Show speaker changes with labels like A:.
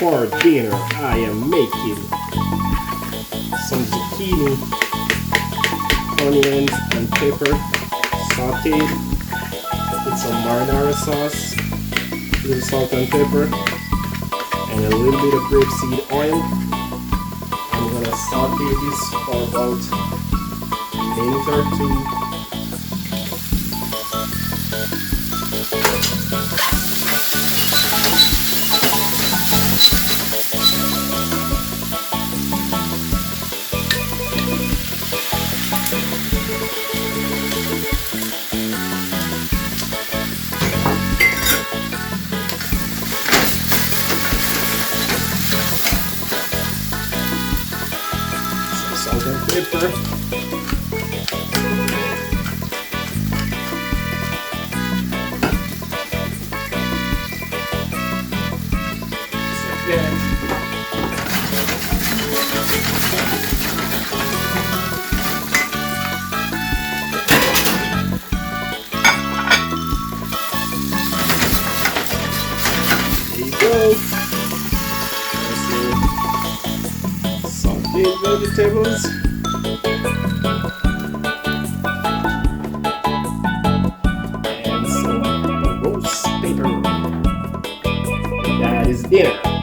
A: For dinner, I am making some zucchini, onions, and pepper sauteed with some marinara sauce, a little salt and pepper, and a little bit of grapeseed oil. I'm gonna saute this for about a minute or two. Salt and pepper. Again. There you go. Sauteed vegetables. And some roast paper. That is dinner.